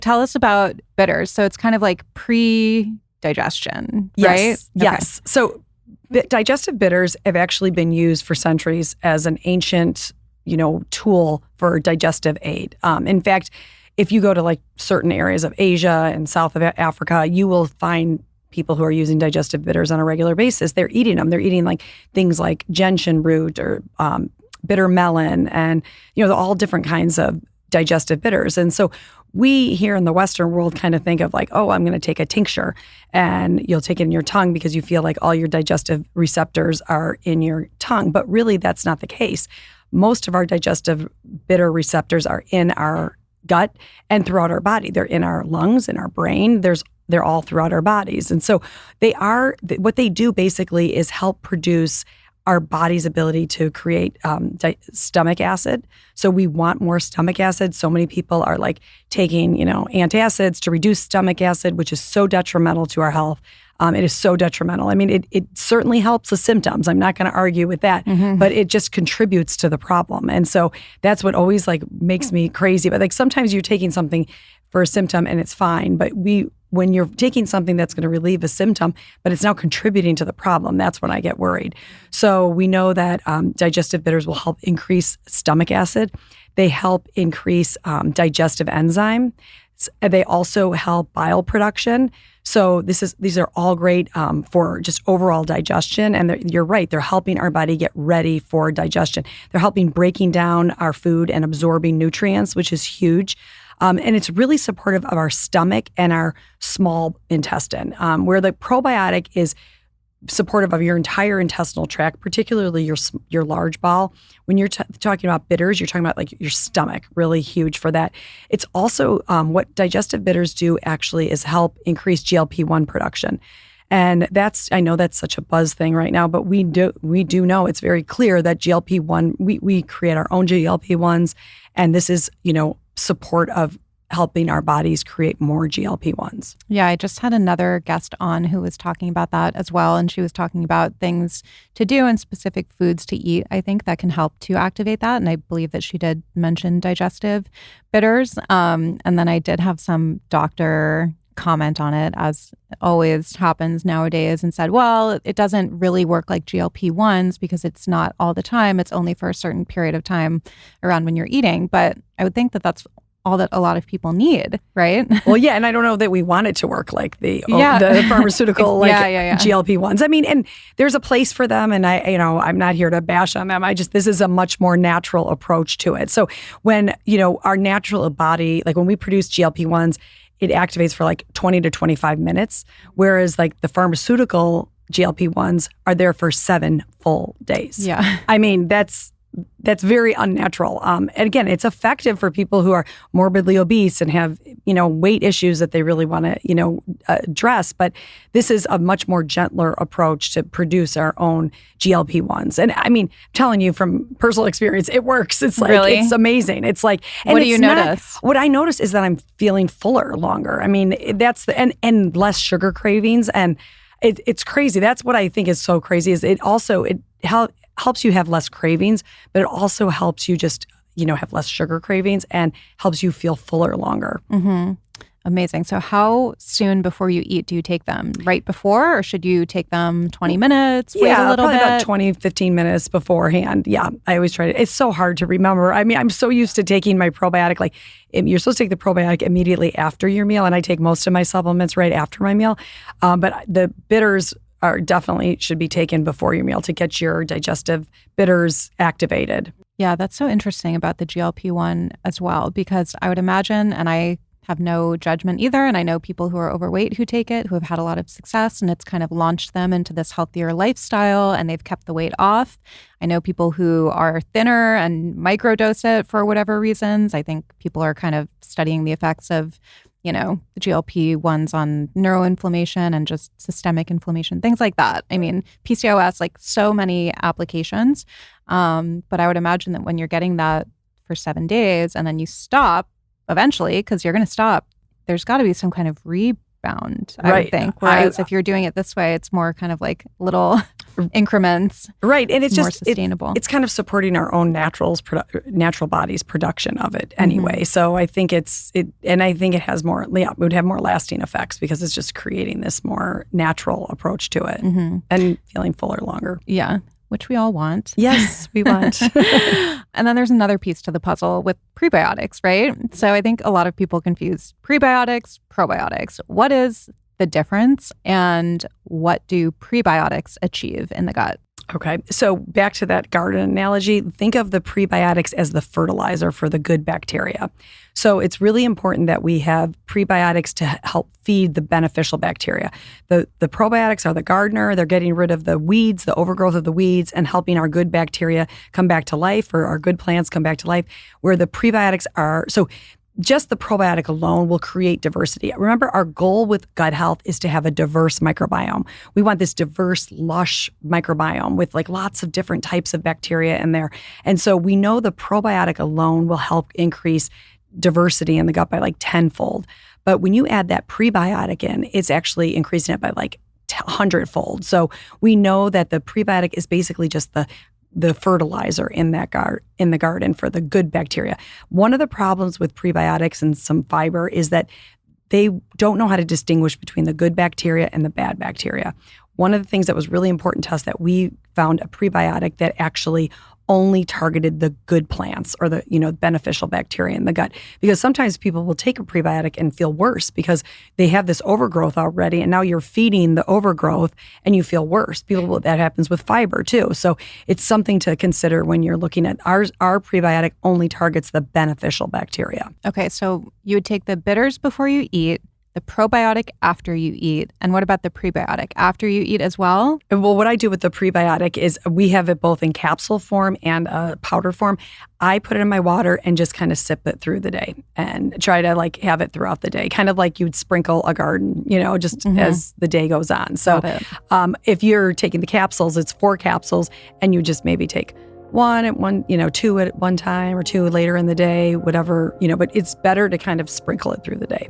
tell us about bitters. So it's kind of like pre-digestion, right? Yes. So digestive bitters have actually been used for centuries as an ancient, tool for digestive aid. In fact, if you go to like certain areas of Asia and South of Africa, you will find people who are using digestive bitters on a regular basis. They're eating them. They're eating like things like gentian root or bitter melon and, all different kinds of digestive bitters. And so we here in the Western world kind of think of like, oh, I'm going to take a tincture and you'll take it in your tongue because you feel like all your digestive receptors are in your tongue. But really, that's not the case. Most of our digestive bitter receptors are in our gut and throughout our body. They're in our lungs, in our brain. They're all throughout our bodies. And so what they do basically is help produce our body's ability to create stomach acid. So we want more stomach acid. So many people are like taking, antacids to reduce stomach acid, which is so detrimental to our health. It is so detrimental. I mean, it certainly helps the symptoms. I'm not going to argue with that, but it just contributes to the problem. And so that's what always like makes me crazy. But like sometimes you're taking something for a symptom and it's fine, but when you're taking something that's going to relieve a symptom, but it's now contributing to the problem, that's when I get worried. So we know that digestive bitters will help increase stomach acid. They help increase digestive enzyme. They also help bile production. So these are all great for just overall digestion. And you're right, they're helping our body get ready for digestion. They're helping breaking down our food and absorbing nutrients, which is huge. And it's really supportive of our stomach and our small intestine, where the probiotic is supportive of your entire intestinal tract, particularly your large bowel. When you're talking about bitters, you're talking about like your stomach, really huge for that. It's also what digestive bitters do actually is help increase GLP-1 production. And I know that's such a buzz thing right now, but we do know it's very clear that GLP-1, we create our own GLP-1s, and this is, support of helping our bodies create more GLP-1s. Yeah, I just had another guest on who was talking about that as well. And she was talking about things to do and specific foods to eat, I think, that can help to activate that. And I believe that she did mention digestive bitters. And then I did have some doctor comment on it, as always happens nowadays, and said, well, it doesn't really work like GLP-1s because it's not all the time. It's only for a certain period of time around when you're eating. But I would think that that's all that a lot of people need, right? Well, yeah, and I don't know that we want it to work like the pharmaceutical GLP-1s. I mean, and there's a place for them, and I'm not here to bash on them. This is a much more natural approach to it. So when, our natural body, like when we produce GLP-1s, it activates for like 20 to 25 minutes, whereas like the pharmaceutical GLP-1s are there for 7 full days. Yeah. I mean, that's very unnatural. And again, it's effective for people who are morbidly obese and have, weight issues that they really want to, address. But this is a much more gentler approach to produce our own GLP-1s. And I mean, I'm telling you from personal experience, it works. It's like, really? It's amazing. It's like, and what do you notice? What I notice is that I'm feeling fuller longer. I mean, that's and less sugar cravings. And it's crazy. That's what I think is so crazy is it helps you have less cravings, but it also helps you just, have less sugar cravings and helps you feel fuller longer. Mm-hmm. Amazing. So how soon before you eat do you take them? Right before, or should you take them 20 minutes? Wait a little probably bit? About 20, 15 minutes beforehand. Yeah, I always try to. It's so hard to remember. I mean, I'm so used to taking my probiotic. Like, you're supposed to take the probiotic immediately after your meal, and I take most of my supplements right after my meal. But the bitters definitely should be taken before your meal to get your digestive bitters activated. Yeah, that's so interesting about the GLP-1 as well, because I would imagine, and I have no judgment either, and I know people who are overweight who take it, who have had a lot of success, and it's kind of launched them into this healthier lifestyle, and they've kept the weight off. I know people who are thinner and microdose it for whatever reasons. I think people are kind of studying the effects of the GLP-1s on neuroinflammation and just systemic inflammation, things like that. I mean, PCOS, like so many applications. But I would imagine that when you're getting that for 7 days and then you stop eventually, because you're going to stop, there's got to be some kind of rebound, I would think. Whereas if you're doing it this way, it's more kind of like little increments. Right. And it's more just sustainable. It's kind of supporting our own natural body's production of it anyway. So I think it has more, it would have more lasting effects because it's just creating this more natural approach to it and feeling fuller longer. Yeah. Which we all want. Yes, we want. And then there's another piece to the puzzle with prebiotics, right? So I think a lot of people confuse prebiotics, probiotics. What is the difference and what do prebiotics achieve in the gut? Okay. So back to that garden analogy, think of the prebiotics as the fertilizer for the good bacteria. So it's really important that we have prebiotics to help feed the beneficial bacteria. The probiotics are the gardener. They're getting rid of the weeds, the overgrowth of the weeds, and helping our good bacteria come back to life, or our good plants come back to life, where the prebiotics are. So just the probiotic alone will create diversity. Remember, our goal with gut health is to have a diverse microbiome. We want this diverse, lush microbiome with like lots of different types of bacteria in there. And so we know the probiotic alone will help increase diversity in the gut by like tenfold. But when you add that prebiotic in, it's actually increasing it by like 100-fold. So we know that the prebiotic is basically just the fertilizer in the garden for the good bacteria. One of the problems with prebiotics and some fiber is that they don't know how to distinguish between the good bacteria and the bad bacteria. One of the things that was really important to us that we found a prebiotic that actually only targeted the good plants or the beneficial bacteria in the gut. Because sometimes people will take a prebiotic and feel worse because they have this overgrowth already, and now you're feeding the overgrowth and you feel worse. That happens with fiber too. So it's something to consider when you're looking at our prebiotic only targets the beneficial bacteria. Okay, so you would take the bitters before you eat, the probiotic after you eat. And what about the prebiotic after you eat as well? Well, what I do with the prebiotic is we have it both in capsule form and powder form. I put it in my water and just kind of sip it through the day and try to like have it throughout the day, kind of like you'd sprinkle a garden, just as the day goes on. So if you're taking the capsules, it's 4 capsules, and you just maybe take 2 at one time or 2 later in the day, whatever, but it's better to kind of sprinkle it through the day.